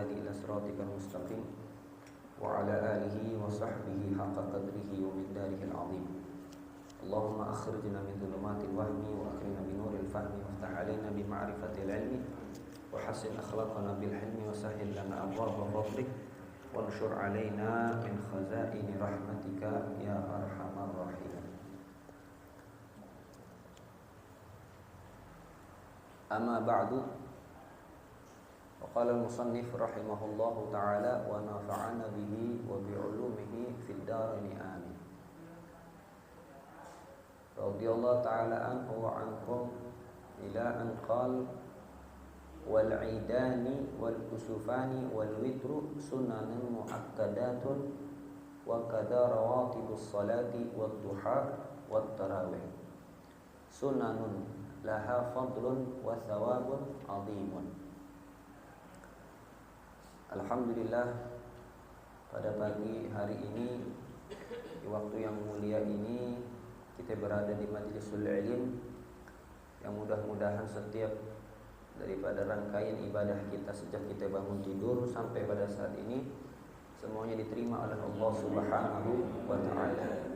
الهادي إلى صراطك المستقيم وعلى آله وصحبه حق قدره ومقداره العظيم. اللهم أخرجنا من ظلمات الوهم وأكرمنا بنور الفهم وافتح علينا بمعرفة العلم وحسن أخلاقنا بالحلم وسهل لنا أبواب فضلك وانشر علينا من خزائن رحمتك يا أرحم الراحمين. أما بعد، وقال المصنف رحمه الله تعالى ونفعنا به وبعلومه في الدارين آمين. رضي الله تعالى عنه وعنكم إلى أن قال والعيدان والكسوفان والوتر سنن مؤكدات وكذا رواتب الصلاة والضحى والتراويح سنن لها فضل وثواب عظيم. Alhamdulillah, pada pagi hari ini, di waktu yang mulia ini, kita berada di majlisul ilm yang mudah-mudahan setiap daripada rangkaian ibadah kita sejak kita bangun tidur sampai pada saat ini semuanya diterima oleh Allah Subhanahu wa taala.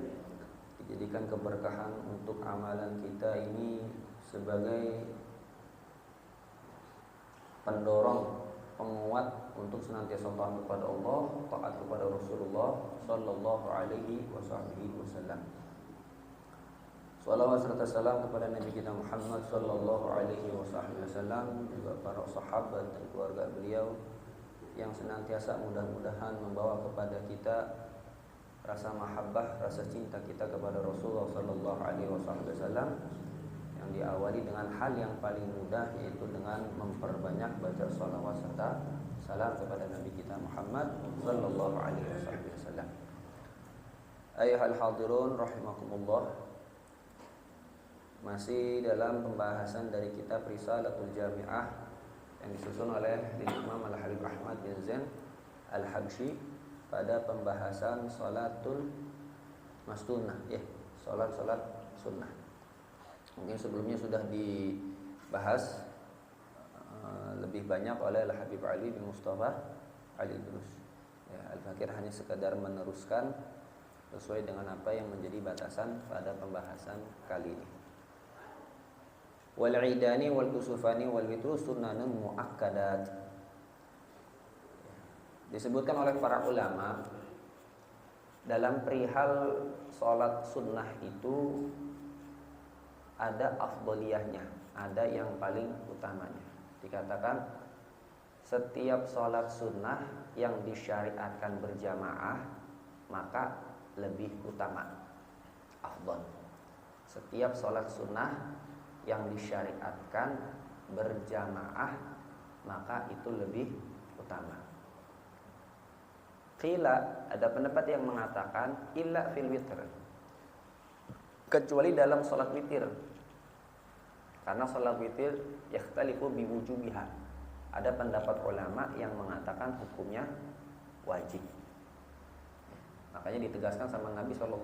Dijadikan keberkahan untuk amalan kita ini sebagai pendorong, penguat untuk senantiasa taat kepada Allah, taat kepada Rasulullah sallallahu alaihi wasallam. Salawat serta salam kepada Nabi kita Muhammad sallallahu alaihi wasallam, juga para sahabat dan keluarga beliau yang senantiasa mudah-mudahan membawa kepada kita rasa mahabbah, rasa cinta kita kepada Rasulullah sallallahu alaihi wasallam, yang diawali dengan hal yang paling mudah, yaitu dengan memperbanyak baca salawat serta salam kepada Nabi kita Muhammad sallallahu alaihi wasallam. Ayyuhal hadirun rahimakumullah. Masih dalam pembahasan dari kitab Risalatul Jami'ah yang disusun oleh Imam Al-Habib Ahmad bin Zain Al-Habsyi pada pembahasan salatul mastunah, salat sunnah. Mungkin sebelumnya sudah dibahas lebih banyak oleh Al-Habib Ali bin Mustafa Al-Idrus. Al-Fakir hanya sekadar meneruskan sesuai dengan apa yang menjadi batasan pada pembahasan kali ini. Wal 'idani wal kusufani wal witru sunnanun muakkadat. Disebutkan oleh para ulama dalam perihal salat sunnah itu ada afdoliyahnya, ada yang paling utamanya. Dikatakan setiap salat sunnah yang disyariatkan berjamaah maka lebih utama, afdol. Setiap salat sunnah yang disyariatkan berjamaah maka itu lebih utama. Qila, ada pendapat yang mengatakan illa fil witr, kecuali dalam salat witir. Karena salat witir yakhtalifu biwujubiha. Ada pendapat ulama yang mengatakan hukumnya wajib. Makanya ditegaskan sama Nabi SAW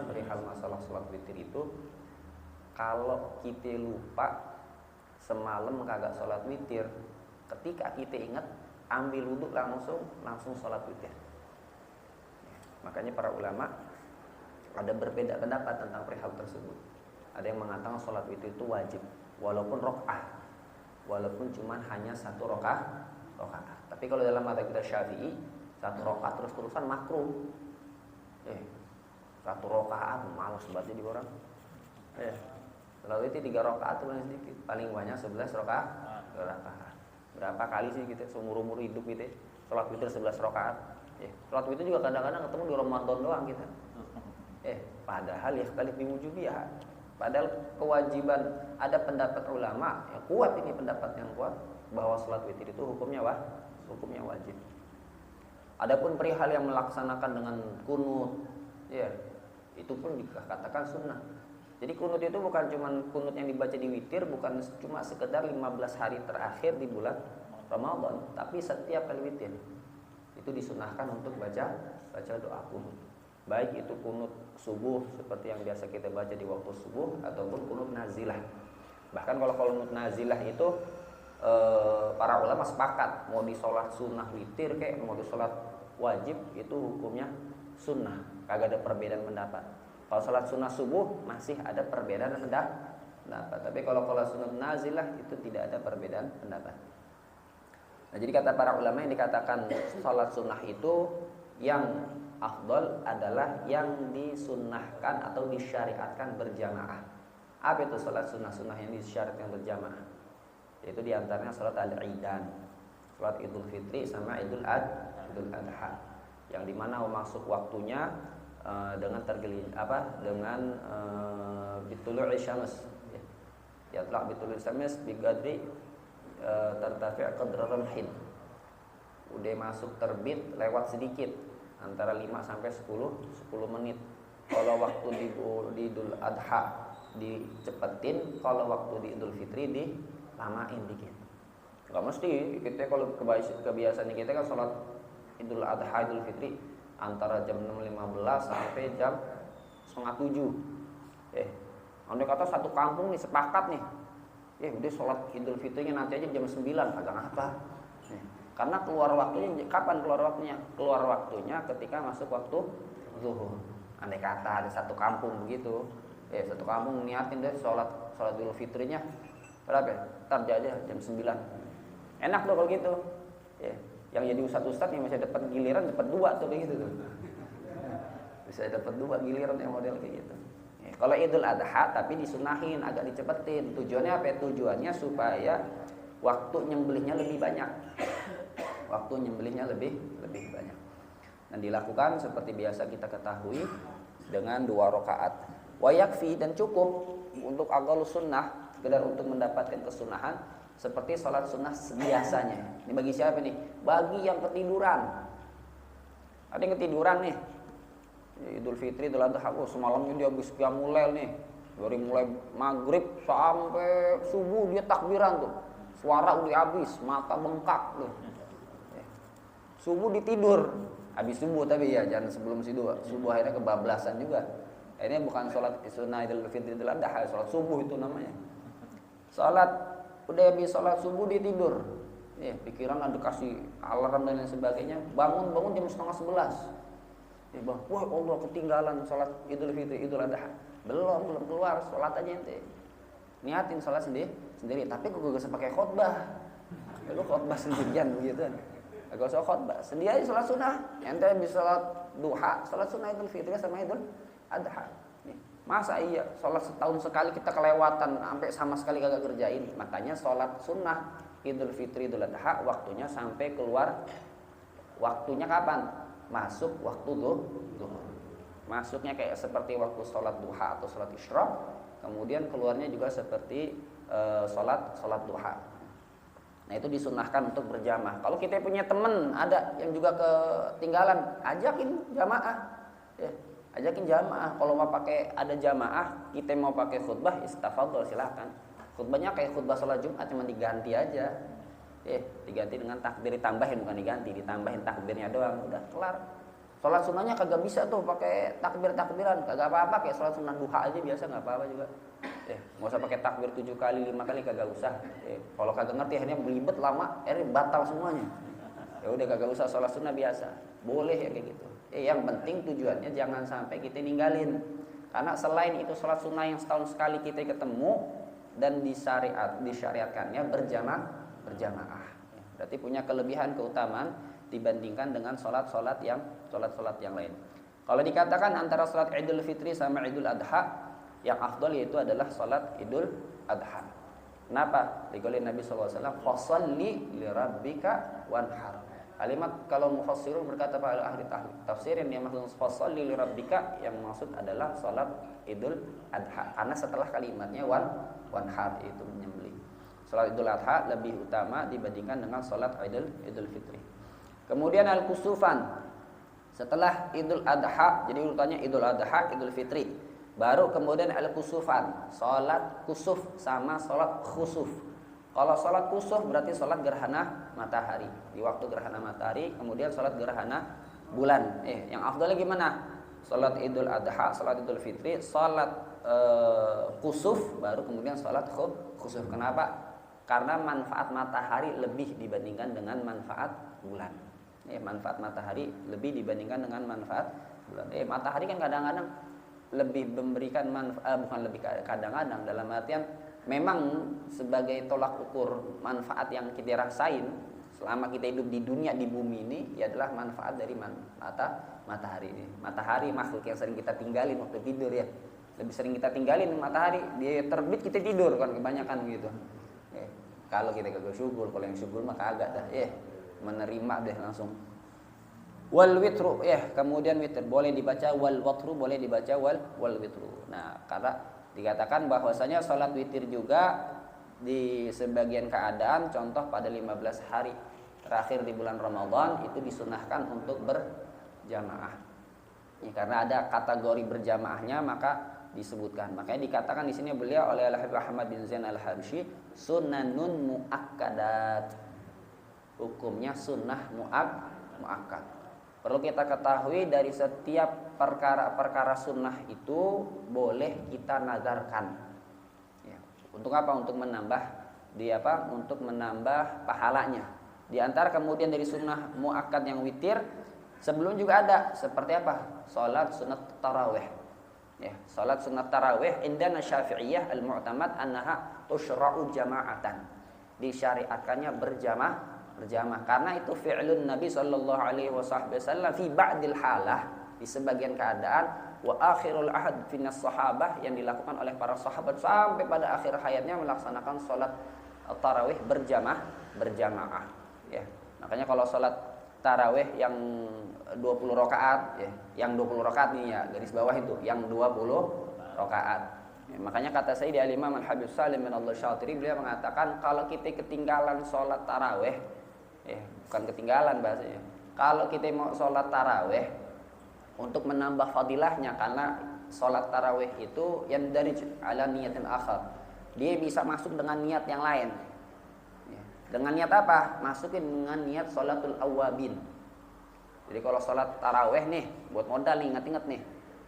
perihal masalah salat witir itu, kalau kita lupa semalam kagak sholat witir, ketika kita ingat ambil wudhu langsung sholat witir. Makanya para ulama ada berbeda pendapat tentang perihal tersebut. Ada yang mengatakan sholat witir itu wajib, walaupun rok'ah, walaupun cuma hanya satu rok'ah. Tapi kalau dalam mazhab kita Syafi'i, satu rok'ah terus-terusan makruh. Satu rok'ah malas banget jadi orang. Lalu itu 3 rakaat itu paling sedikit, paling banyak 11 rakaat. Berapa kali sih kita seumur-umur hidup kita sholat witir 11 rakaat? Sholat witir juga kadang-kadang ketemu di Ramadan doang kita. Padahal ya sekali biwujubiyah. Padahal kewajiban, ada pendapat ulama yang kuat, ini pendapat yang kuat bahwa sholat witir itu hukumnya wajib. Adapun perihal yang melaksanakan dengan kunut, itu pun dikatakan sunnah. Jadi kunut itu bukan cuma kunut yang dibaca di witir, bukan cuma sekedar 15 hari terakhir di bulan Ramadan, tapi setiap kali witir itu disunahkan untuk baca doa kunut. Baik itu kunut subuh seperti yang biasa kita baca di waktu subuh, ataupun kunut nazilah. Bahkan kalau kunut nazilah itu para ulama sepakat mau di sholat sunnah witir kayak mau di sholat wajib itu hukumnya sunnah, kagak ada perbedaan pendapat. Kalau sholat sunnah subuh masih ada perbedaan pendapat. Tapi kalau sunat nazilah itu tidak ada perbedaan pendapat. Nah, jadi kata para ulama yang dikatakan sholat sunnah itu yang afdal adalah yang disunnahkan atau disyariatkan berjamaah. Apa itu sholat sunnah yang disyariatkan berjamaah? Yaitu diantaranya sholat al-idan, sholat idul fitri sama idul adha, yang dimana masuk waktunya dengan bitulu'i syams, ya telah bitulu'i syams biqadri tartafi' qadra ramhin. Udah masuk terbit lewat sedikit antara 5 sampai 10 menit. Kalau waktu di Idul Adha dicepetin, kalau waktu di Idul Fitri dilamain dikit. Enggak mesti kita kalau kebiasaan kita kan sholat Idul Adha Idul Fitri antara jam 6.15 sampai jam 6:30. Andai kata satu kampung nih sepakat nih, udah sholat Idul Fitrinya nanti aja jam 9, agak apa? Karena keluar waktunya, kapan keluar waktunya? Keluar waktunya ketika masuk waktu zuhur. Andai kata ada satu kampung begitu, satu kampung niatin deh sholat Idul Fitrinya berapa? Ntar aja jam 9. Enak tuh kalau gitu. Yang jadi ustadz yang masih dapat giliran dapat 2 tuh begitu tuh. Bisa dapat 2 giliran yang model kayak gitu. Kalau Idul Adha tapi disunahin agak dicepetin. Tujuannya apa? Tujuannya supaya waktu nyembelihnya lebih banyak. Waktu nyembelihnya lebih banyak. Dan dilakukan seperti biasa kita ketahui dengan 2 rakaat. Wa yakfi, dan cukup untuk aqallus sunnah, sekedar untuk mendapatkan kesunahan seperti sholat sunnah biasanya. Ini bagi siapa nih? Bagi yang ketiduran. Ada yang ketiduran nih. Idul Fitri, Idul Adha, semalamnya dia habis qiyamul lail nih. Dari mulai maghrib sampai subuh dia takbiran tuh. Suara udah habis, mata bengkak tuh. Subuh ditidur. Habis subuh tapi ya, jangan sebelum subuh akhirnya kebablasan juga. Ini bukan sholat sunnah Idul Fitri, Idul Adha, sholat subuh itu namanya. Udah habis sholat subuh dia tidur. Pikiran ada kasih alarm dan lain sebagainya. Bangun jam 10:30. Wah Allah ketinggalan sholat Idul Fitri, Idul Adha. Belum keluar, sholat aja ente. Niatin sholat sendiri. Tapi gue gak usah pakai khotbah. Lu khotbah sendirian begitu. Gak usah khotbah. Sendiri aja sholat sunnah. Ente bisa sholat duha, sholat sunnah Idul Fitri sama Idul Adha. Masa iya sholat setahun sekali kita kelewatan sampai sama sekali kagak kerjain. Makanya sholat sunnah Idul Fitri, Idul Adha waktunya sampai keluar. Waktunya kapan? Masuk waktu zuhur. Masuknya kayak seperti waktu sholat duha atau sholat isyraq. Kemudian keluarnya juga seperti sholat duha. Nah itu disunahkan untuk berjamaah. Kalau kita punya teman ada yang juga ketinggalan, ajakin jamaah. Ajakin jamaah. Kalau mau pakai ada jamaah, kita mau pakai khutbah, istafadhol silakan. Khutbahnya kayak khutbah sholat Jumat, cuma diganti aja. Diganti dengan takbir, ditambahin, bukan diganti, ditambahin takbirnya doang, udah kelar. Sholat sunnahnya kagak bisa tuh pakai takbiran, kagak apa-apa, kayak sholat sunnah duha aja biasa nggak apa-apa juga. Nggak usah pakai takbir 7 kali, 5 kali, kagak usah. Kalau kagak ngerti akhirnya belibet lama, akhirnya batal semuanya. Ya udah kagak usah sholat sunnah biasa, boleh ya kayak gitu. Yang penting tujuannya jangan sampai kita ninggalin. Karena selain itu sholat sunnah yang setahun sekali kita ketemu dan disyariatkannya berjamaah. Berarti punya kelebihan keutamaan dibandingkan dengan sholat yang lain. Kalau dikatakan antara sholat Idul Fitri sama Idul Adha, yang afdal yaitu adalah sholat Idul Adha. Kenapa? Dikaulin Nabi SAW, fasalli li rabbika wanhar. Kalimat kalau mufassirun berkata pada ahli tafsir yang dimaksud fasalli li rabbika yang maksud adalah sholat Idul Adha. Karena setelah kalimatnya wanhar itu menyembelih. Salat Idul Adha lebih utama dibandingkan dengan salat Idul Fitri. Kemudian al-kusufan. Setelah Idul Adha, jadi urutannya Idul Adha, Idul Fitri. Baru kemudian al-kusufan, salat kusuf sama salat khusuf. Kalau salat kusuf berarti salat gerhana matahari. Di waktu gerhana matahari, kemudian salat gerhana bulan. Yang afdalnya gimana? Salat Idul Adha, salat Idul Fitri, salat kusuf, baru kemudian salat khusuf. Kenapa? Karena manfaat matahari lebih dibandingkan dengan manfaat bulan. Manfaat matahari lebih dibandingkan dengan manfaat bulan. Matahari kan kadang-kadang lebih memberikan manfaat, bukan lebih kadang-kadang, dalam artian memang sebagai tolak ukur manfaat yang kita rasain selama kita hidup di dunia, di bumi ini, ya adalah manfaat dari matahari ini. Matahari makhluk yang sering kita tinggalin waktu tidur ya. Lebih sering kita tinggalin matahari, dia terbit kita tidur kan kebanyakan gitu. Kalau kita kagak syukur, kalau yang syukur mah kagak dah. Menerima deh langsung. Wal witru kemudian witir boleh dibaca wal watru, boleh dibaca wal witru. Nah, karena dikatakan bahwasanya salat witir juga di sebagian keadaan, contoh pada 15 hari terakhir di bulan Ramadan itu disunahkan untuk berjamaah. Karena ada kategori berjamaahnya maka disebutkan. Makanya dikatakan di sini beliau oleh Al-Habib Ahmad bin Zain Al-Habsyi sunanun muakkadat. Hukumnya sunnah muakkad. Perlu kita ketahui dari setiap perkara sunnah itu boleh kita nazarkan. Untuk apa? Untuk menambah untuk menambah pahalanya. Di antara kemudian dari sunnah muakkad yang witir sebelum juga ada seperti apa? Salat sunat tarawih. Salat sunat tarawih indana Syafi'iyah al-mu'tamad annaha tushra'u jama'atan. Disyariatkannya berjamaah karena itu fi'lun Nabi sallallahu alaihi wasallam fi ba'dil halah, di sebagian keadaan, wa akhirul ahad finas sahabah, yang dilakukan oleh para sahabat sampai pada akhir hayatnya melaksanakan salat tarawih berjamaah. Makanya kalau salat tarawih yang 20 rakaat yang 20 rakaat nih ya, garis bawah itu yang 20 rakaat. Makanya kata saya di Al-Imam Al-Habib Salim bin Allah Syatiri, beliau mengatakan kalau kita ketinggalan salat tarawih, bukan ketinggalan bahasanya, kalau kita mau salat tarawih untuk menambah fadilahnya, karena salat tarawih itu yang dari ala niyatin akhar, dia bisa masuk dengan niat yang lain. Dengan niat apa? Masukin dengan niat sholatul awabin. Jadi kalau sholat taraweh nih, buat modal nih, ingat-ingat nih,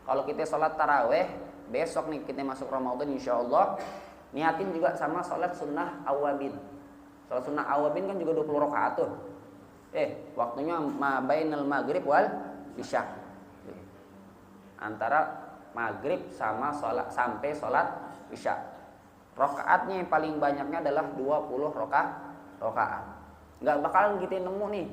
kalau kita sholat taraweh besok nih kita masuk Ramadan insya Allah, niatin juga sama sholat sunnah awabin. Sholat sunnah awabin kan juga 20 rakaat tuh. Waktunya bainal maghrib wal isya. Antara maghrib sama sampai sholat isya. Rakaatnya yang paling banyaknya adalah 20 rakaat. Nggak bakalan kita nemu nih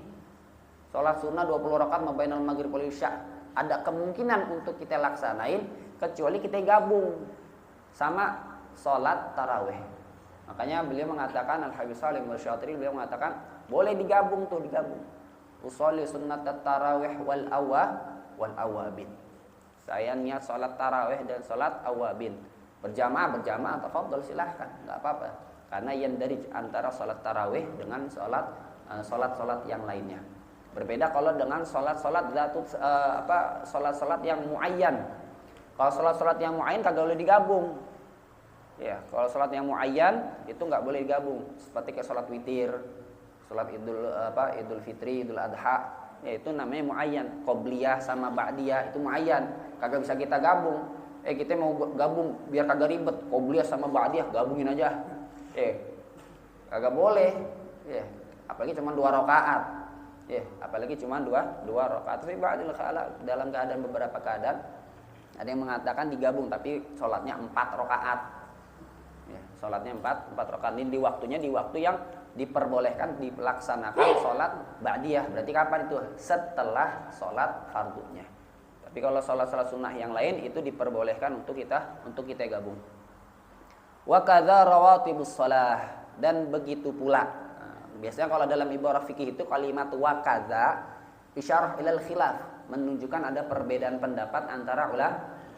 sholat sunnah 20 rakaat mabainal maghrib wal isya. Ada kemungkinan untuk kita laksanain kecuali kita gabung sama sholat taraweh. Makanya beliau mengatakan, Al-Habib Salim Al-Syatiri beliau mengatakan boleh digabung. Usolli sunnat taraweh wal awabin. Saya niat sholat taraweh dan sholat awabin. Berjamaah tafadhol silahkan, nggak apa-apa. Karena yang dari antara sholat tarawih dengan sholat yang lainnya. Berbeda kalau dengan sholat yang muayyan. Kalau sholat yang muayyan kagak boleh digabung. Kalau sholat yang muayyan itu nggak boleh digabung. Seperti kayak sholat witir, sholat idul fitri, idul adha, itu namanya muayyan. Qobliyah sama ba'diyah itu muayyan. Kagak bisa kita gabung. Kita mau gabung biar kagak ribet. Qobliyah sama ba'diyah gabungin aja. Kagak boleh. Apalagi cuma 2 rakaat. Apalagi cuma 2 rakaat. Tapi dalam keadaan beberapa keadaan ada yang mengatakan digabung tapi sholatnya 4 rakaat. Sholatnya 4 rakaat. Ini di waktu yang diperbolehkan dilaksanakan sholat ba'diyah. Berarti kapan itu? Setelah sholat fardunya. Tapi kalau sholat sunnah yang lain itu diperbolehkan untuk kita gabung. Wa kadza rawatibus shalah, dan begitu pula. Biasanya kalau dalam ibarah fikih itu kalimat wa kadza isyarah ilal khilaf, menunjukkan ada perbedaan pendapat antara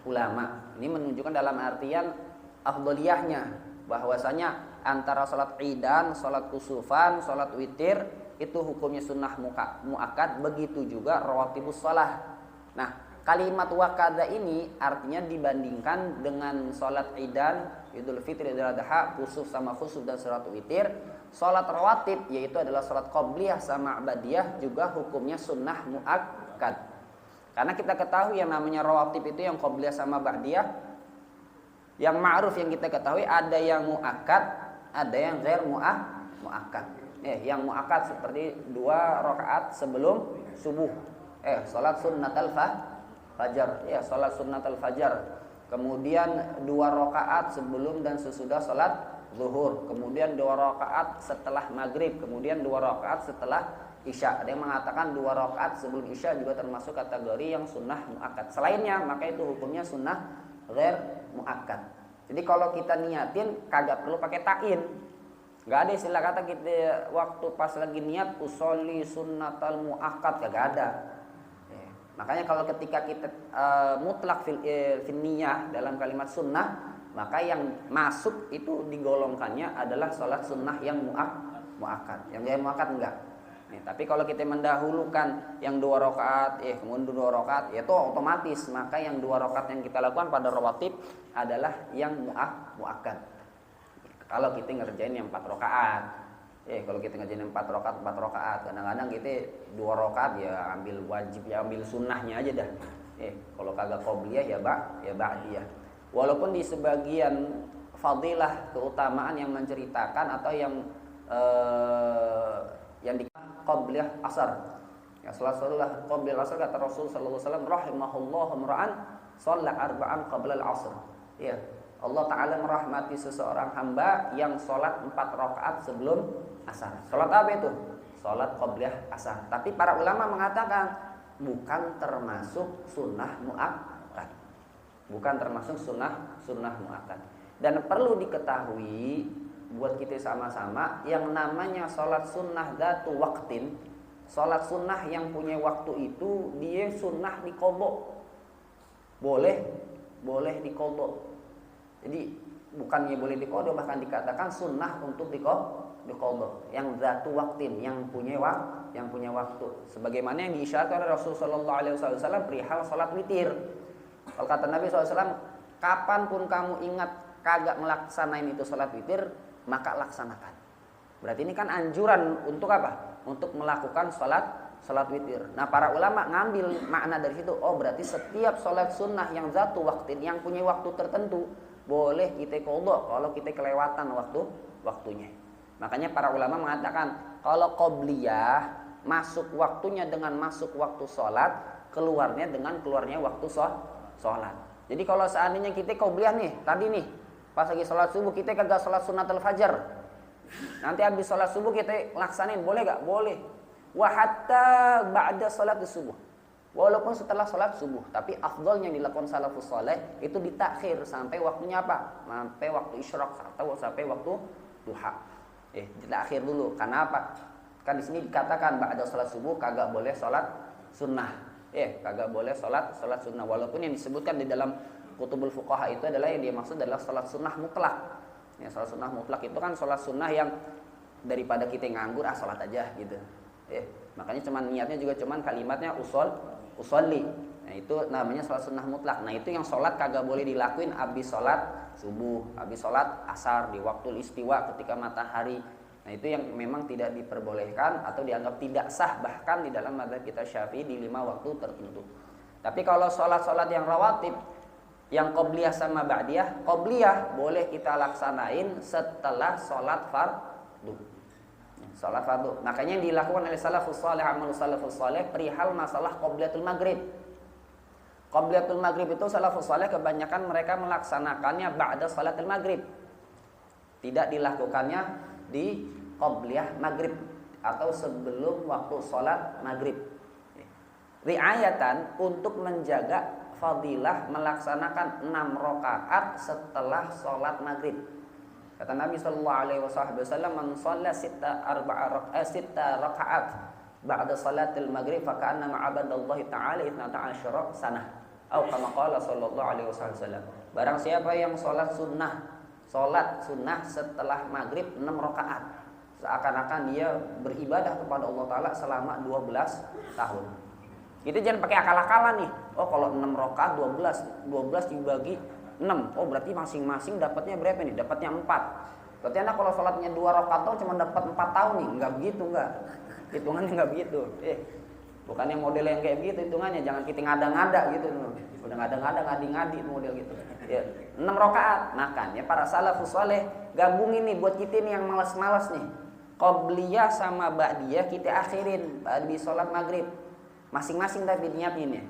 ulama. Ini menunjukkan dalam artian afdhaliyahnya, bahwasanya antara salat idan, salat kusufan, salat witir itu hukumnya sunnah muakkad, begitu juga rawatibus shalah. Nah, kalimat wa kadza ini artinya dibandingkan dengan salat idan, Idul Fitri, Idul Adha, kusuf sama khusuf dan salat witir, salat rawatib yaitu adalah salat qobliyah sama ba'diyah juga hukumnya sunnah muakkad. Karena kita ketahui yang namanya rawatib itu yang qobliyah sama ba'diyah, yang ma'ruf yang kita ketahui ada yang muakkad, ada yang ghair muakkad. Yang muakkad seperti 2 rakaat sebelum subuh. Salat sunnatul fajar. Salat sunnatul fajar. Kemudian 2 rakaat sebelum dan sesudah salat zuhur. Kemudian 2 rakaat setelah maghrib. Kemudian 2 rakaat setelah isya. Ada yang mengatakan 2 rakaat sebelum isya juga termasuk kategori yang sunnah muakkad. Selainnya maka itu hukumnya sunnah ghair muakkad. Jadi kalau kita niatin kagak perlu pakai ta'in. Gak ada istilah kata kita waktu pas lagi niat usolli sunnatal muakkad, kagak ada. Makanya kalau ketika kita mutlak fil niyah dalam kalimat sunnah, maka yang masuk itu digolongkannya adalah sholat sunnah yang muakkad. Yang ghair muakkad enggak. Tapi kalau kita mendahulukan yang 2 rakaat, kemudian 2 rakaat, itu otomatis maka yang 2 rakaat yang kita lakukan pada rawatib adalah yang muakkad. Kalau kita ngerjain yang 4 rakaat, kalau kita ngerjain 4 rakaat, kadang-kadang kita 2 rakaat ya ambil wajib, ya ambil sunnahnya aja dah. Kalau kagak qobliyah ya ba'diyah. Walaupun di sebagian fadilah keutamaan yang menceritakan atau yang di qobliyah asar. Salat qobliyah asar kata Rasul sallallahu alaihi wasallam, rahimahullahu mar'an shalla arba'an qabla al-'asr. Allah Ta'ala merahmati seseorang hamba yang sholat 4 rakaat sebelum asar. Sholat apa itu? Sholat qobliyah asar. Tapi para ulama mengatakan bukan termasuk sunnah muakkad. Bukan termasuk sunnah muakkad. Dan perlu diketahui buat kita sama-sama yang namanya sholat sunnah dzatu waqtin, sholat sunnah yang punya waktu itu dia sunnah diqadha. Boleh diqadha. Jadi bukannya boleh diqadha, bahkan dikatakan sunnah untuk diqadha. Yang dzatu waqtin, yang punya waktu. Sebagaimana yang diisyaratkan oleh Rasul sallallahu alaihi wasallam perihal salat witir. Kalau kata Nabi SAW, kapanpun kamu ingat kagak melaksanain itu salat witir, maka laksanakan. Berarti ini kan anjuran untuk apa? Untuk melakukan salat witir. Nah, para ulama ngambil makna dari situ. Oh, berarti setiap salat sunnah yang dzatu waqtin, yang punya waktu tertentu, boleh kita qadha kalau kita kelewatan waktunya. Makanya para ulama mengatakan kalau qobliyah masuk waktunya dengan masuk waktu salat, keluarnya dengan keluarnya waktu salat. Jadi kalau seandainya kita qobliyah nih, tadi nih pas lagi sholat subuh kita kagak sholat sunnatul fajar, nanti habis sholat subuh kita laksanain, boleh gak? Boleh. Wa hatta ba'da sholat subuh, walaupun setelah sholat subuh. Tapi afdolnya yang dilakukan salafus saleh itu ditakhir sampai waktunya apa? Sampai waktu isyraq atau sampai waktu duha. Ditakhir dulu. Karena apa? Kan di sini dikatakan ba'da sholat subuh kagak boleh sholat sunnah. Kagak boleh sholat sunnah. Walaupun yang disebutkan di dalam kutubul fuqaha itu adalah yang dia maksud adalah salat sunnah mutlak. Salat sunnah mutlak itu kan salat sunnah yang daripada kita nganggur salat aja gitu. Makanya cuman niatnya juga cuman kalimatnya usolli. Nah, itu namanya salat sunnah mutlak. Nah, itu yang salat kagak boleh dilakuin habis salat subuh, habis salat asar, di waktu istiwa ketika matahari. Nah, itu yang memang tidak diperbolehkan atau dianggap tidak sah bahkan di dalam mazhab kita Syafi'i di 5 waktu tertentu. Tapi kalau salat-salat yang rawatib, yang qobliyah sama ba'diyah, qobliyah boleh kita laksanain setelah sholat fardu. Sholat fardu. Makanya yang dilakukan oleh salafus saleh, amal salafus saleh perihal masalah qobliyatul maghrib. Qobliyatul maghrib itu salafus saleh kebanyakan mereka melaksanakannya ba'da sholatul maghrib. Tidak dilakukannya di qobliyah maghrib atau sebelum waktu sholat maghrib. Riayatan untuk menjaga fadilah melaksanakan 6 rakaat setelah sholat maghrib. Kata Nabi sallallahu alaihi wasallam, "Man shalla 6 rakaat ba'da salatil maghrib fa ka'anna ma'abadallahi ta'ala 12 sanah." Atau kama qala sallallahu alaihi wasallam. Barang siapa yang sholat sunnah setelah maghrib 6 rakaat, seakan-akan dia beribadah kepada Allah Ta'ala selama 12 tahun. Itu jangan pakai akal-akalan nih. Oh, kalau 6 rakaat 12 dibagi 6. Oh, berarti masing-masing dapatnya berapa nih? Dapatnya 4. Berarti Anda kalau sholatnya 2 rakaat cuma dapat 4 tahun nih. Enggak begitu, enggak. Hitungannya enggak begitu. Bukan yang model yang kayak begitu hitungannya. Jangan kita ngada-ngada gitu. Udah ngada-ngada, ngadi-ngadi model gitu. 6 rakaat. Makanya para salafus saleh gabungin nih buat kita nih yang malas-malas nih. Qobliyah sama ba'diyah kita akhirin habis sholat maghrib. Masing-masing tapi niatin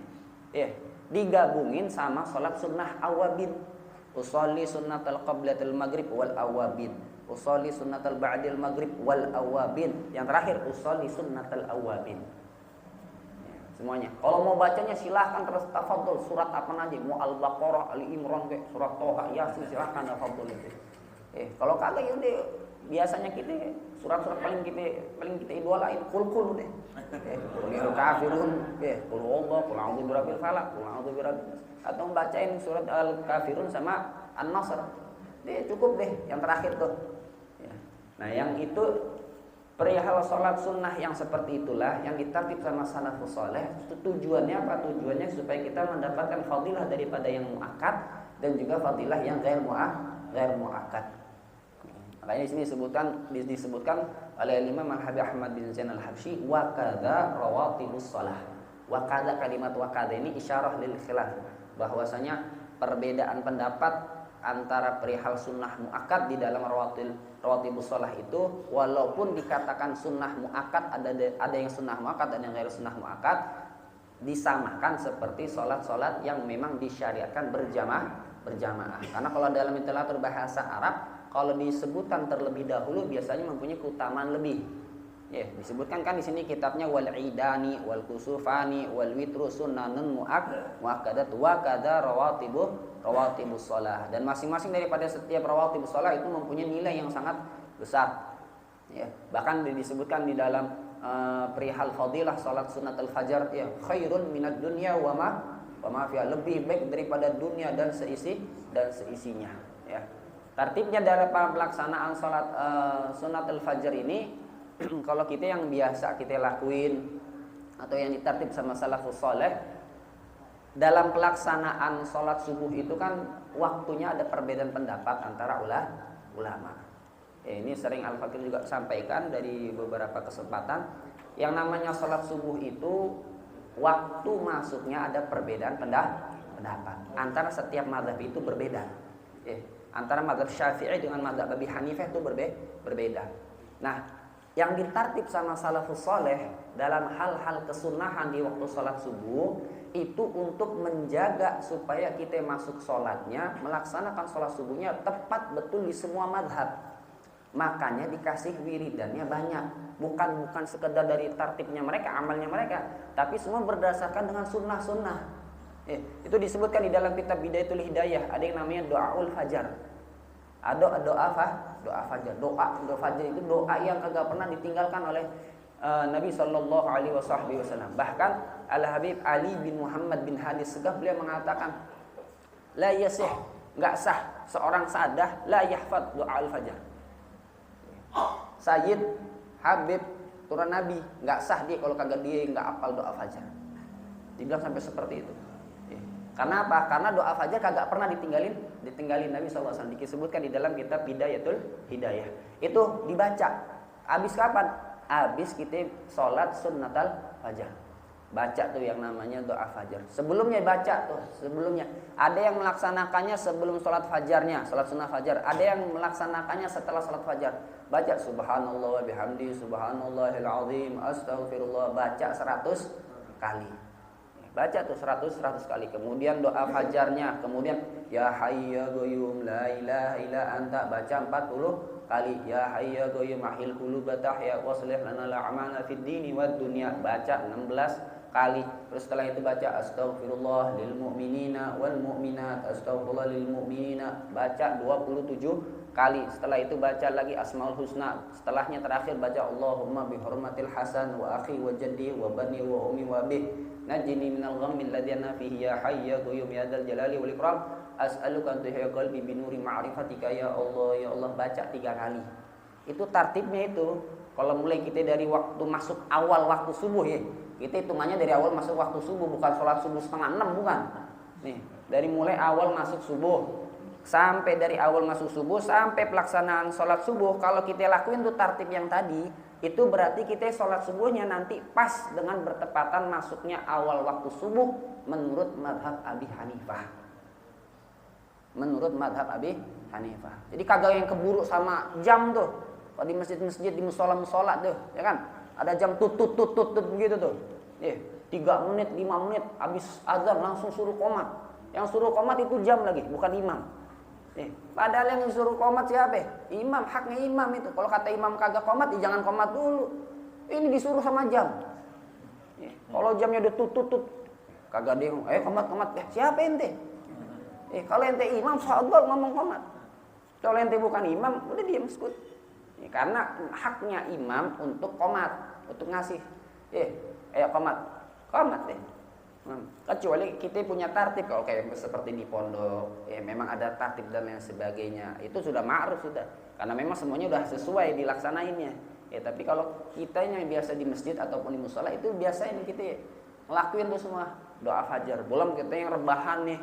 ya. Digabungin sama sholat sunnah awabin. Usolli sunnatal qablatil maghrib wal awabin. Usolli sunnatal ba'dil maghrib wal awabin. Yang terakhir usolli sunnatal awabin. Semuanya. Kalau mau bacanya silahkan terus tafadhol surat apa aja, mau Al-Baqarah, Ali Imran, surat Toha, Yasin silahkan tafadhol itu. Kalau kagak ya udah biasanya kita surat-surat paling kita idolain kul deh. Qul kafirun, qul Allah, qul a'udzu birabbil falaq, qul a'udzu birabbin atau bacain surat Al-Kafirun sama An-Nasr. Deh cukup deh yang terakhir tuh. Nah, yang itu perihal sholat sunnah yang seperti itulah yang ditartib sama salafus saleh. Tujuannya apa? Tujuannya supaya kita mendapatkan fadilah daripada yang muakkad dan juga fadilah yang ghair muakkad. Makanya di sini disebutkan oleh Imam Al-Habib Ahmad bin Zain Al-Habsyi wa kadza rawatibus shalah. Wa kadza kalimat wa kadza ini isyarah lil khilaf, bahwasanya perbedaan pendapat antara perihal sunnah muakkad di dalam rawatibus shalah itu, walaupun dikatakan sunnah muakkad ada yang sunnah muakkad dan yang ghair sunnah muakkad, disamakan seperti sholat-sholat yang memang disyariatkan berjamaah. Karena kalau dalam literatur bahasa Arab, kalau disebutkan terlebih dahulu biasanya mempunyai keutamaan lebih. Disebutkan kan di sini kitabnya wal idani wal kusufani wal witru sunnanun muakkadat wa kadza rawatibus shalah. Dan masing-masing daripada setiap rawatibus shalah itu mempunyai nilai yang sangat besar. Bahkan disebutkan di dalam perihal fadilah salat sunnatul fajar, khairun minad dunya wa ma fiha, lebih baik daripada dunia dan seisinya. Tartibnya dalam pelaksanaan salat sunnatul fajar ini kalau kita yang biasa kita lakuin atau yang ditartib sama salafus saleh, dalam pelaksanaan sholat subuh itu kan waktunya ada perbedaan pendapat antara ulama. Ini sering Al-Fakir juga sampaikan dari beberapa kesempatan. Yang namanya sholat subuh itu waktu masuknya ada perbedaan pendapat. Antara setiap mazhab itu berbeda. Antara mazhab Syafi'i dengan mazhab Abi Hanifah itu berbeda. Nah, yang ditartib sama salafus saleh dalam hal-hal kesunahan di waktu sholat subuh itu untuk menjaga supaya kita masuk sholatnya, melaksanakan sholat subuhnya tepat betul di semua madhab. Makanya dikasih wiridannya banyak, bukan sekedar dari tartibnya mereka, amalnya mereka, tapi semua berdasarkan dengan sunnah-sunnah. Itu disebutkan di dalam kitab Bidayatul Hidayah, ada yang namanya doaul fajar. Doa fajar. Doa fajar itu doa yang kagak pernah ditinggalkan oleh Nabi Shallallahu Alaihi Wasallam. Bahkan Al-Habib Ali bin Muhammad bin Hadis Segaf beliau mengatakan, la yasih, nggak sah seorang sadah la yahfad doa al-fajar. Sayyid Habib turun Nabi, nggak sah dia kalau kagak dia nggak hafal doa fajar. Dibilang sampai seperti itu. Karena apa? Karena doa fajar kagak pernah ditinggalin Nabi SAW. Disebutkan di dalam kitab Bidayatul Hidayah. Itu dibaca. Habis kapan? Habis kita sholat sunnatul fajar. Baca tuh yang namanya doa fajar. Sebelumnya baca tuh, sebelumnya. Ada yang melaksanakannya sebelum sholat fajarnya, sholat sunnah fajar. Ada yang melaksanakannya setelah sholat fajar. Baca subhanallah wa bihamdi, subhanallahil azim, astaghfirullah. Baca 100 kali. Baca tuh 100 kali. Kemudian doa fajarnya, kemudian ya hayy ya qayyum la ilaha illa anta, baca 40 kali. Ya hayy ya qayyum ahil quluba tahya waslih lana al-a'mala fid dini wad dunya, baca 16 kali. Terus setelah itu baca astaghfirullah lil mu'minina wal mu'minat, astaghfirullah lil mu'minina, baca 27 kali. Setelah itu baca lagi Asmaul Husna. Setelahnya terakhir baca Allahumma bihurmatil hasan wa akhi wa jaddi wa bani wa ummi wa bih najini minal ghammi alladhi ana fihi ya hayy ya qayyum ya dzal jalali wal ikram as'aluka an tuhya qalbi bi nuri ma'rifatika ya Allah, baca 3 kali. Itu tartibnya itu. Kalau mulai kita dari waktu masuk awal waktu subuh ya. Kita hitungannya dari awal masuk waktu subuh, bukan sholat subuh 5:30 bukan. Nih, dari mulai awal masuk subuh sampai dari awal masuk subuh sampai pelaksanaan sholat subuh, kalau kita lakuin tuh tartib yang tadi, itu berarti kita sholat subuhnya nanti pas dengan bertepatan masuknya awal waktu subuh menurut mazhab Abi Hanifah. menurut madhab Abi Hanifah. Jadi kagak yang keburu sama jam tuh. Kalau di masjid-masjid, di musola-musola tuh, ya kan? Ada jam tut begitu tuh. 3 menit, 5 menit habis azan langsung suruh qomat. Yang suruh qomat itu jam lagi, bukan imam. Padahal yang suruh qomat siapa? Imam, haknya imam itu. Kalau kata imam kagak qomat, jangan qomat dulu. Ini disuruh sama jam. Kalau jamnya udah tut, kagak dia, qomat. Siapa ente? Kalau ente imam, sabar ngomong qomat. Kalau ente bukan imam, udah diam sekut. Karena haknya imam untuk qomat, untuk ngasih. Ayo qomat deh. Kecuali kita punya tertib, kalau kayak seperti di pondok, memang ada tertib dan lain sebagainya. Itu sudah ma'ruf sudah. Karena memang semuanya udah sesuai dilaksanainnya. Tapi kalau kita yang biasa di masjid ataupun di musola itu biasanya kita ngelakuin tuh semua doa fajar. Belum kita yang rebahan nih,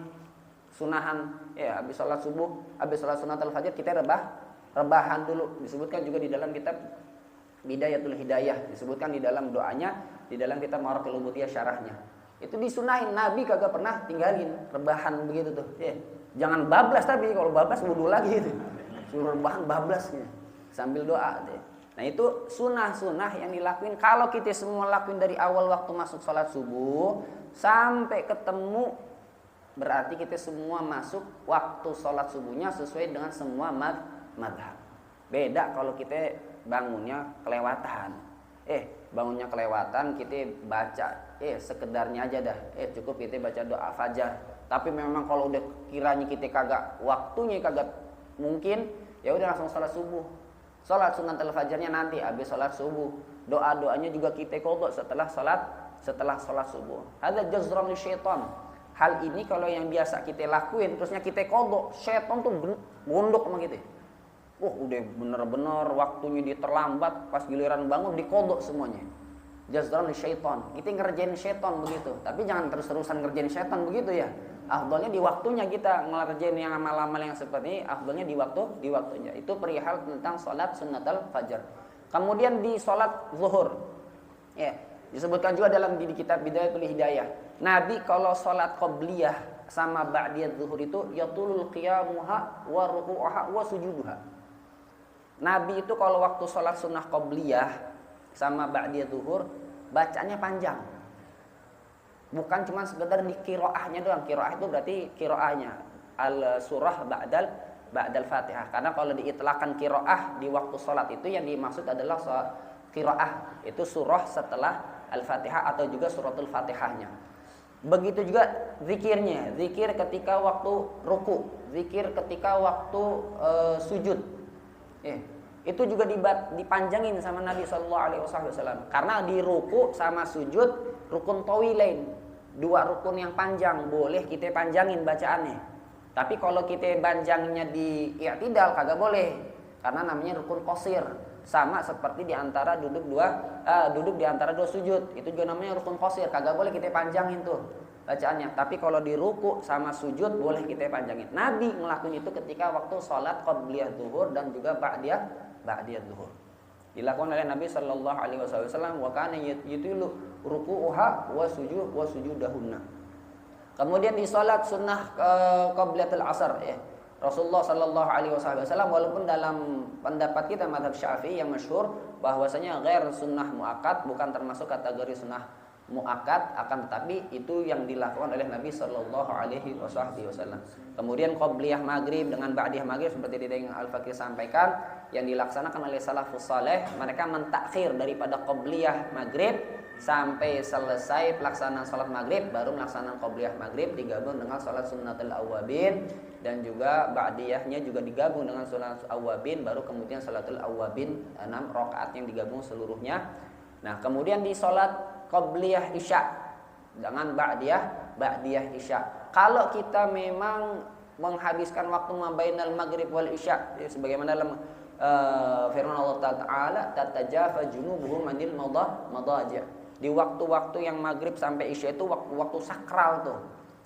sunahan, habis sholat subuh, habis sholat sunatul fajar kita rebahan dulu. Disebutkan juga di dalam kitab Bidayatul Hidayah, disebutkan di dalam doanya, di dalam kitab Maraqul Ubudiyah syarahnya. Itu disunahin, Nabi kagak pernah tinggalin rebahan begitu tuh. Jangan bablas, tapi kalau bablas wudu lagi itu. Suruh rebahan bablasnya sambil doa deh. Nah itu sunah-sunah yang dilakuin. Kalau kita semua lakuin dari awal waktu masuk sholat subuh sampai ketemu, berarti kita semua masuk waktu sholat subuhnya sesuai dengan semua madhab. Beda kalau kita bangunnya kelewatan. Bangunnya kelewatan, kita baca sekedarnya aja dah. Cukup kita baca doa fajar. Tapi memang kalau udah kiranya kita kagak waktunya kagak mungkin, ya udah langsung sholat subuh. Sholat sunatul fajarnya nanti habis sholat subuh. Doa-doanya juga kita qadha setelah sholat subuh. Ada jazran syaitan. Hal ini kalau yang biasa kita lakuin terusnya kita qadha, syaitan tuh gondok sama kita. Udah bener-bener waktunya dia terlambat, pas giliran bangun dikodok semuanya. Jazran syaitan. Kita ngerjain syaitan begitu. Tapi jangan terus-terusan ngerjain syaitan begitu ya. Afdalnya di waktunya kita ngerjain yang amal-amal yang seperti ini, afdalnya di waktunya. Itu perihal tentang sholat sunnatul fajar. Kemudian di sholat zuhur. Disebutkan juga dalam di kitab Bidayatul Hidayah. Nabi kalau sholat qabliyah sama ba'diyah zuhur itu yatulul qiyamuha wa ruku'uha wa sujuduha. Nabi itu kalau waktu sholat sunnah qabliyah sama ba'diyah zuhur bacanya panjang. Bukan cuma sekedar di qiraahnya doang. Qiraah itu berarti qiraahnya al-surah ba'dal Fatihah. Karena kalau diitlaqkan qiraah di waktu sholat itu yang dimaksud adalah qiraah. Itu surah setelah Al-Fatihah atau juga suratul Fatihahnya. Begitu juga zikirnya. Zikir ketika waktu ruku, zikir ketika waktu sujud. Itu juga dipanjangin sama Nabi SAW. Karena di ruku sama sujud rukun tawilain, 2 rukun yang panjang, boleh kita panjangin bacaannya. Tapi kalau kita panjangnya di i'tidal kagak boleh, karena namanya rukun qasir. Sama seperti di antara duduk di antara 2 sujud, itu juga namanya rukun qasir, kagak boleh kita panjangin tuh bacaannya. Tapi kalau di ruku sama sujud boleh kita panjangin. Nabi ngelakuin itu ketika waktu sholat qabliyah zuhur dan juga ba'diyah zuhur. Dilakukan oleh Nabi sallallahu alaihi wasallam, wa kana yutilu ruku'uha wa sujudahunna. Kemudian di sholat sunnah qablatul asar Rasulullah sallallahu alaihi wasallam, walaupun dalam pendapat kita mazhab Syafi'i yang masyhur bahwasanya ghair sunnah muakkad, bukan termasuk kategori sunnah muakkad, akan tetapi itu yang dilakukan oleh Nabi sallallahu alaihi wasallam. Kemudian qabliyah maghrib dengan ba'diyah maghrib seperti yang Al-Fakih sampaikan, yang dilaksanakan oleh salafus saleh, mereka mentakhir daripada qabliyah maghrib sampai selesai pelaksanaan salat maghrib, baru melaksanakan qabliyah maghrib digabung dengan salat sunnatul awwabin, dan juga ba'diyahnya juga digabung dengan salat awwabin, baru kemudian salatul awwabin 6 rakaat yang digabung seluruhnya. Nah, kemudian di salat qabliyah isya dengan ba'diyah isya. Kalau kita memang menghabiskan waktu mabainal maghrib wal isya, sebagaimana dalam firman Allah Ta'ala, tatajafa junubuhum anil madaji'. Di waktu-waktu yang maghrib sampai isya itu waktu-waktu sakral tuh.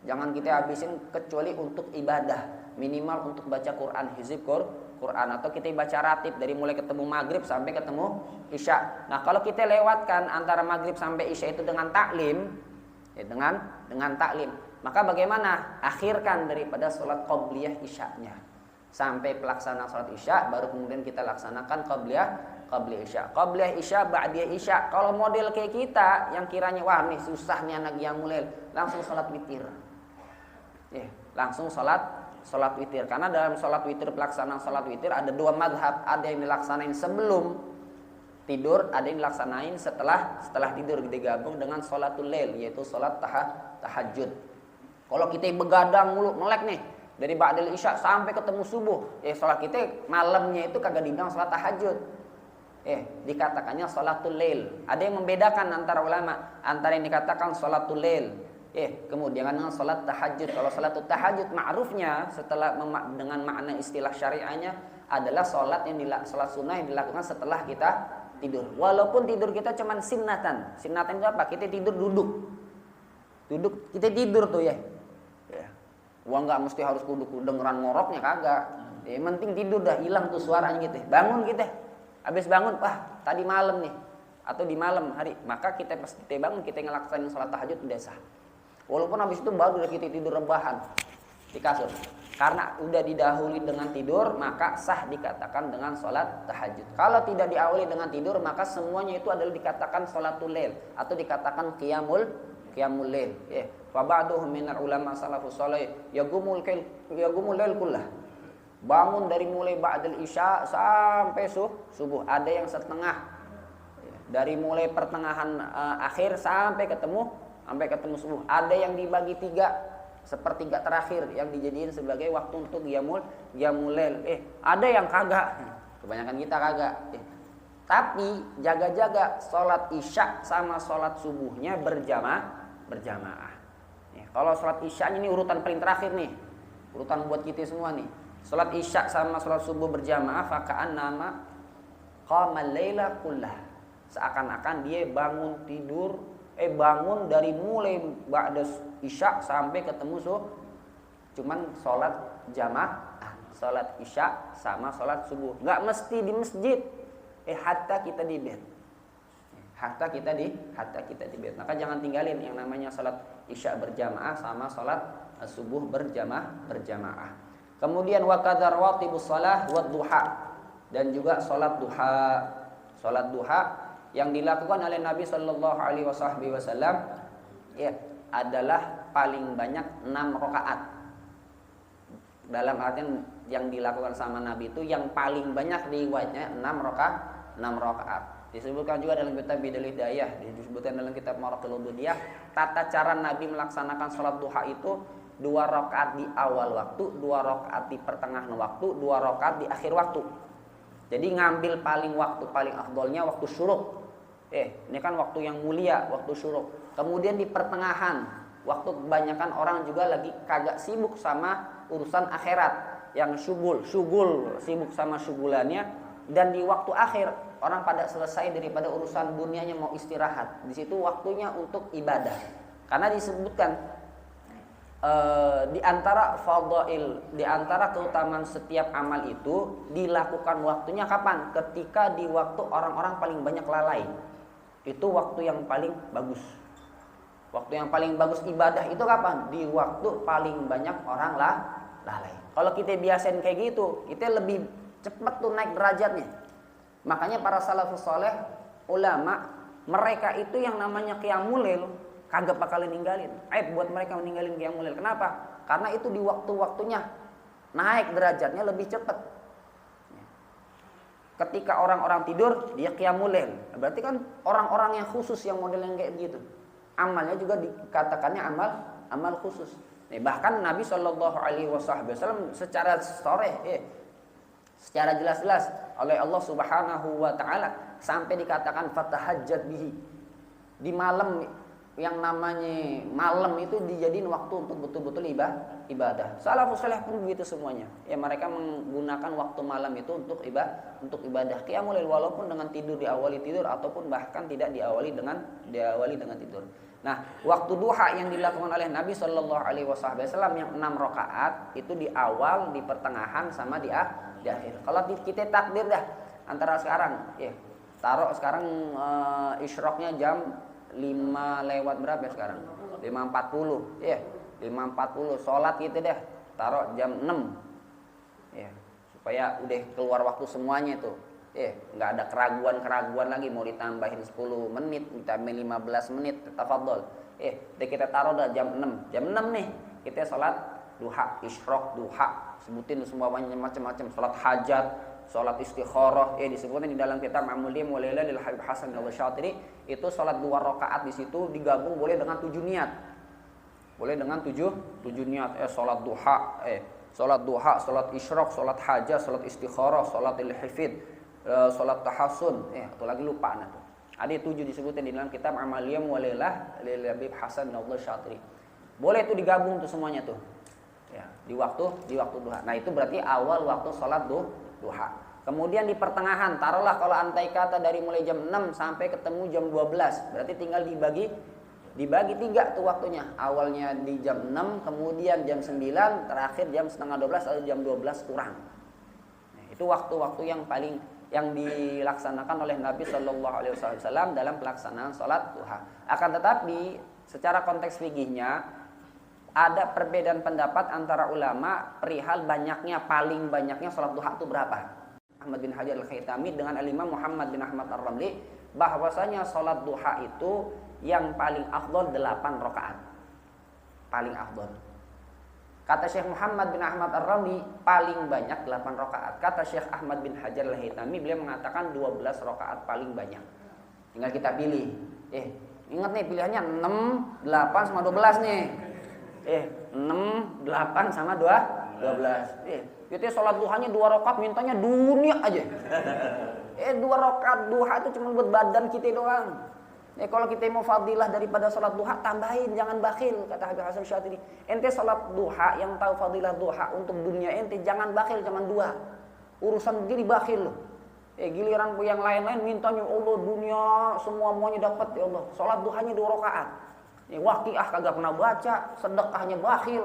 Jangan kita habisin kecuali untuk ibadah, minimal untuk baca Quran, hizib Quran, atau kita baca ratib dari mulai ketemu maghrib sampai ketemu isya. Nah, kalau kita lewatkan antara maghrib sampai isya itu dengan taklim, dengan taklim, Maka bagaimana? Akhirkan daripada sholat qabliyah isya-nya sampai pelaksanaan sholat isya, baru kemudian kita laksanakan qabliyah isya. Qabliyah isya, ba'diyah isya. Kalau model kayak kita yang kiranya wah nih susah nih anak qiyamul lail, langsung sholat witir. Langsung sholat witir. Karena dalam sholat witir, pelaksanaan sholat witir ada dua madhab. Ada yang dilaksanain sebelum tidur, ada yang dilaksanain setelah tidur, digabung dengan sholatul lail, yaitu sholat tahajud. Kalau kita begadang mulu melek nih dari ba'dal isya sampai ketemu subuh, sholat kita malamnya itu kagak dibilang sholat tahajud, dikatakannya sholatul lail. Ada yang membedakan antara ulama antara yang dikatakan sholatul lail, kemudian dengan sholat tahajud. Kalau sholatul tahajud ma'rufnya setelah dengan makna istilah syariahnya adalah sholat sunnah yang dilakukan setelah kita tidur. Walaupun tidur kita cuman sinnatan. Sinnatan itu apa? Kita tidur duduk, kita tidur tuh ya. Wah nggak mesti harus kudu dengeran ngoroknya, kagak. Yang penting tidur dah, hilang tuh suaranya gitu. Bangun kita, habis bangun, wah tadi malam nih atau di malam hari, maka kita pas kita bangun kita ngelaksanain sholat tahajud udah sah. Walaupun habis itu baru kita tidur rebahan di kasur. Karena udah didahului dengan tidur, maka sah dikatakan dengan sholat tahajud. Kalau tidak diawali dengan tidur, maka semuanya itu adalah dikatakan sholatul lail atau dikatakan qiyamul lail. Fa ba'duhum minal ulama salafus salih yaqumul lail kullah. Bangun dari mulai ba'dal isya sampai subuh. Ada yang setengah. Dari mulai pertengahan akhir sampai ketemu subuh. Ada yang dibagi tiga, sepertiga terakhir yang dijadiin sebagai waktu untuk qiyamul lail. Ada yang kagak. Kebanyakan kita kagak. Tapi jaga-jaga sholat isya sama sholat subuhnya berjamaah. Kalau sholat isya ini urutan paling terakhir nih, urutan buat kita semua nih. Sholat isya sama sholat subuh berjamaah, faka'an nama qamal laila kullah. Seakan-akan dia bangun dari mulai ba'da isya sampai ketemu cuman sholat jamaah, sholat isya sama sholat subuh. Nggak mesti di masjid, hatta kita di bed. Hatta kita di bed. Maka jangan tinggalin yang namanya salat isya berjamaah sama salat subuh berjamaah. Kemudian wa kadzar watibus shalah wa duha, dan juga salat duha. Salat duha yang dilakukan oleh Nabi sallallahu alaihi wasallam adalah paling banyak 6 rakaat. Dalam artian yang dilakukan sama Nabi itu yang paling banyak riwayatnya 6 rakaat. Disebutkan juga dalam kitab Bidal Hidayah, disebutkan dalam kitab Maraqil Ubudiyah, tata cara Nabi melaksanakan sholat duha itu 2 rakaat di awal waktu, 2 rakaat di pertengahan waktu, 2 rakaat di akhir waktu. Jadi ngambil paling afdolnya waktu syuruk. Ini kan waktu yang mulia, waktu syuruk. Kemudian di pertengahan, waktu kebanyakan orang juga lagi kagak sibuk sama urusan akhirat, yang syugul sibuk sama syugulannya, dan di waktu akhir orang pada selesai daripada urusan dunianya mau istirahat. Di situ waktunya untuk ibadah. Karena disebutkan di antara fadhail, di antara keutamaan setiap amal itu dilakukan waktunya kapan? Ketika di waktu orang-orang paling banyak lalai. Itu waktu yang paling bagus. Waktu yang paling bagus ibadah itu kapan? Di waktu paling banyak orang lalai. Kalau kita biasain kayak gitu, kita lebih cepat tuh naik derajatnya. Makanya para salafus saleh, ulama, mereka itu yang namanya qiyamul lail kagak bakalan ninggalin. Buat mereka meninggalin qiyamul lail. Kenapa? Karena itu di waktu-waktunya naik derajatnya lebih cepat. Ketika orang-orang tidur, dia qiyamul lail. Berarti kan orang-orang yang khusus yang model yang kayak gitu. Amalnya juga dikatakannya amal khusus. Bahkan Nabi Shallallahu Alaihi Wasallam secara secara jelas-jelas oleh Allah Subhanahu Wa Taala sampai dikatakan fatahajjat bihi. Di malam yang namanya malam itu dijadiin waktu untuk betul-betul ibadah. Salafus saleh pun begitu semuanya. Mereka menggunakan waktu malam itu untuk ibadah. Qiyamul lail walaupun dengan tidur, diawali tidur ataupun bahkan tidak diawali dengan tidur. Nah, waktu duha yang dilakukan oleh Nabi Shallallahu Alaihi Wasallam yang 6 rakaat itu di awal, di pertengahan, sama di akhir. Kalau kita takdir dah antara sekarang, taruh sekarang isyroknya jam 5 lewat berapa sekarang? 5.40. 5.40 sholat gitu deh, taruh jam 6 ya, supaya udah keluar waktu semuanya itu nggak ada keraguan lagi mau ditambahin 10 menit, ditambahin 15 menit, tafadhol. Kita taruh dah jam 6 nih kita sholat duha, isyraq duha, sebutin semua macam-macam, sholat hajat, sholat istikharah, disebutkan di dalam kitab Ma'mulim Walaila lil Habib Hasan al-Syatiri, itu sholat 2 rakaat di situ digabung boleh dengan 7 niat. Boleh dengan 7 niat, sholat duha, sholat isyraq, sholat hajat, sholat istikharah, sholat il-hifid, sholat tahassun, atau lagi lupa tuh. Ada 7 disebutkan di dalam kitab Ma'mulim Walaila lil Habib Hasan al-Syatiri. Boleh itu digabung tuh semuanya tuh. Ya, di waktu duha. Nah, itu berarti awal waktu sholat duha. Kemudian di pertengahan, taruhlah kalau antai kata dari mulai jam 6 sampai ketemu jam 12, berarti tinggal dibagi 3 tuh waktunya. Awalnya di jam 6, kemudian jam 9, terakhir jam setengah 12 atau jam 12 kurang. Nah, itu waktu-waktu yang dilaksanakan oleh Nabi Shallallahu Alaihi Wasallam dalam pelaksanaan sholat duha. Akan tetapi secara konteks fikihnya ada perbedaan pendapat antara ulama perihal paling banyaknya sholat duha itu berapa. Ahmad bin Hajar al-Haytami dengan Al-Imam Muhammad bin Ahmad ar-Ramli bahwasanya sholat duha itu yang paling afdol 8 rakaat. Paling afdol. Kata Syekh Muhammad bin Ahmad ar-Ramli paling banyak 8 rakaat. Kata Syekh Ahmad bin Hajar al-Haytami beliau mengatakan 12 rakaat paling banyak. Tinggal kita pilih. Ingat nih pilihannya 6, 8 sama 12 nih. 6, 8 sama 12. Kita sholat duhanya 2 rakaat mintanya dunia aja. 2 rakaat duha itu cuma buat badan kita doang. Kalau kita mau fadilah daripada sholat duha tambahin, jangan bakhil, kata Habib Hasan Syatiri. Ente sholat duha yang tahu fadilah duha untuk dunia ente jangan bakhil, cuma 2. Urusan diri bakhil loh. Giliran yang lain-lain mintanya Allah dunia semuanya dapat ya Allah. Sholat duhanya 2 rakaat. Waqiah kagak pernah baca, sedekahnya bakhil.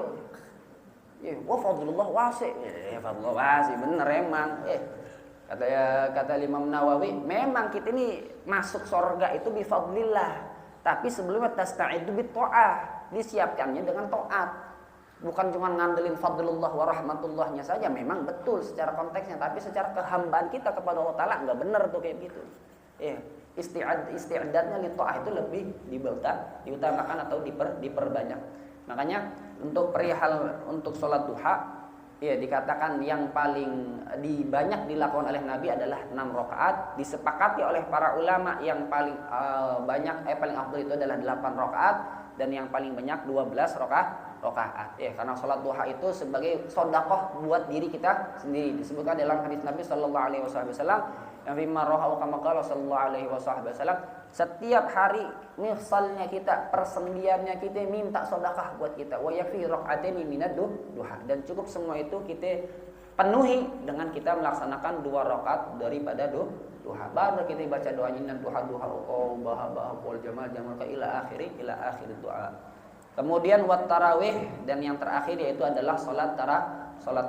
Wa fadlullah wasi'. Fadlullah wasi' bener emang. Kata Imam Nawawi, memang kita ini masuk surga itu bi fadlillah. Tapi sebelumnya tasta'idu bit ta'ah, disiapkannya dengan taat. Bukan cuma ngandelin fadlullah wa rahmatullahnya saja, memang betul secara konteksnya, tapi secara kehambaan kita kepada Allah Ta'ala enggak benar tuh kayak gitu. Isti'adadnya li ta'ah itu lebih diutamakan atau diperbanyak. Makanya untuk perihal untuk sholat duha dikatakan yang paling banyak dilakukan oleh Nabi adalah 6 rakaat. Disepakati oleh para ulama yang paling paling afdal itu adalah 8 rakaat dan yang paling banyak 12 rakaat. Karena sholat duha itu sebagai sedekah buat diri kita sendiri. Disebutkan dalam hadis Nabi sallallahu alaihi wasallam yang firman rawahu kama qala sallallahu alaihi wasallam, setiap hari misalnya kita, persendiannya kita minta sedekah buat kita. Wa yakfi raq'ataini minad duha, dan cukup semua itu kita penuhi dengan kita melaksanakan 2 rakaat daripada duha. Baru kita baca doanya duha baha wal jamal ka ila akhir doa. Kemudian wat tarawih, dan yang terakhir yaitu adalah salat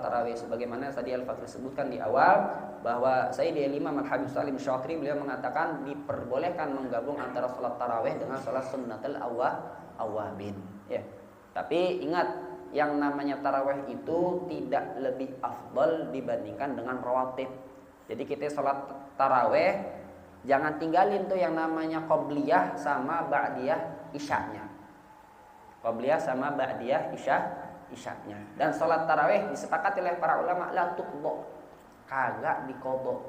tarawih sebagaimana tadi Al-Fakir sebutkan di awal bahwa Sayyidina Imam Al-Habib Salim Syatri beliau mengatakan diperbolehkan menggabung antara salat tarawih dengan salat sunnatul awwabin. Tapi ingat, yang namanya tarawih itu tidak lebih afdal dibandingkan dengan rawatib. Jadi kita salat tarawih jangan tinggalin tuh yang namanya qobliyah sama ba'diyah isya'nya. Qobliyah sama ba'diyah isya'nya. Dan salat tarawih disepakati oleh para ulama la tuqdo, kagak diqodho.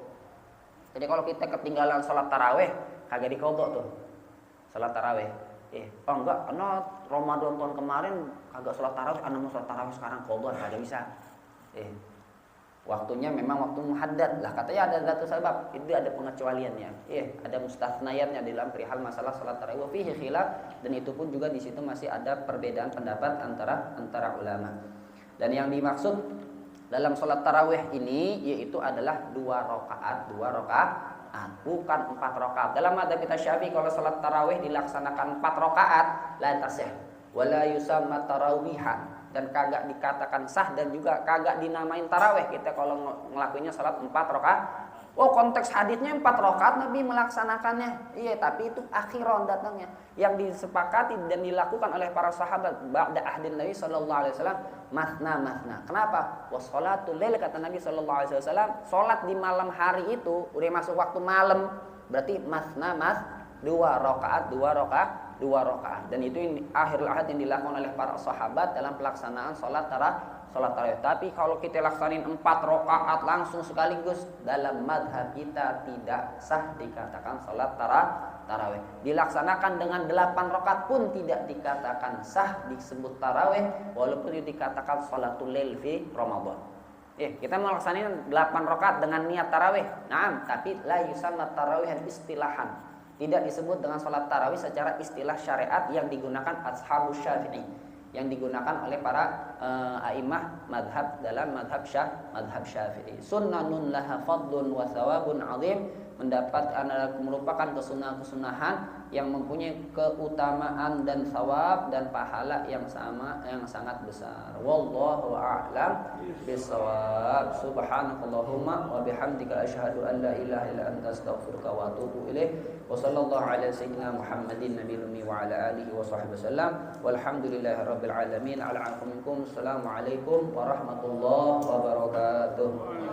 Jadi kalau kita ketinggalan salat tarawih kagak diqodho tuh salat tarawih. Enggak, karena Ramadan tahun kemarin kagak salat tarawih, karena mau salat tarawih sekarang qodho kagak bisa. Waktunya memang waktu muhaddad lah, katanya ada satu sebab, itu ada pengecualiannya. Ada mustathnayatnya dalam perihal masalah salat tarawih fihi khilaf, dan itu pun juga di situ masih ada perbedaan pendapat antara ulama. Dan yang dimaksud dalam salat tarawih ini yaitu adalah 2 rakaat, bukan 4 rakaat. Dalam madzhab kita Syafi'i kalau salat tarawih dilaksanakan 4 rakaat la tasih wala yusamma tarawihan, dan kagak dikatakan sah dan juga kagak dinamain tarawih kita kalau ngelakuinnya salat 4 Oh, konteks hadisnya 4 rakaat Nabi melaksanakannya. Iya, tapi itu akhiran datangnya. Yang disepakati dan dilakukan oleh para sahabat ba'da ahdin Nabi sallallahu alaihi wasallam masna. Kenapa? Wassalatul lail kata Nabi sallallahu alaihi wasallam, salat di malam hari itu udah masuk waktu malam, berarti masna 2 rakaat. Dan itu akhirul ahad yang dilakukan oleh para sahabat dalam pelaksanaan salat tarawih. Tapi kalau kita laksanin 4 rakaat langsung sekaligus, dalam madhab kita tidak sah dikatakan salat tarawih. Dilaksanakan dengan 8 rakaat pun tidak dikatakan sah disebut tarawih, walaupun itu dikatakan salatul lail fi Ramadan. Kita melaksanakan 8 rakaat dengan niat tarawih. Naam, tapi la yusamma tarawih istilahan. Tidak disebut dengan salat tarawih secara istilah syariat yang digunakan ashabus Syafi'i, yang digunakan oleh para a'immah madhab dalam madhab Syafi'i. Sunnanun laha fadlun wa thawabun azim, merupakan kesunahan yang mempunyai keutamaan dan thawab dan pahala yang sangat besar. Wallahu a'lam bishawab. Subhanakallahumma wa bihamdika asyhadu an la ilaha illa anta astaghfiruka wa atubu ilaik. Wa sallallahu ala sayyidina Muhammadin nabiyil ummi wa ala alihi wa sahbihi wasallam. Walhamdulillahirabbil alamin. Assalamualaikum warahmatullahi wabarakatuh.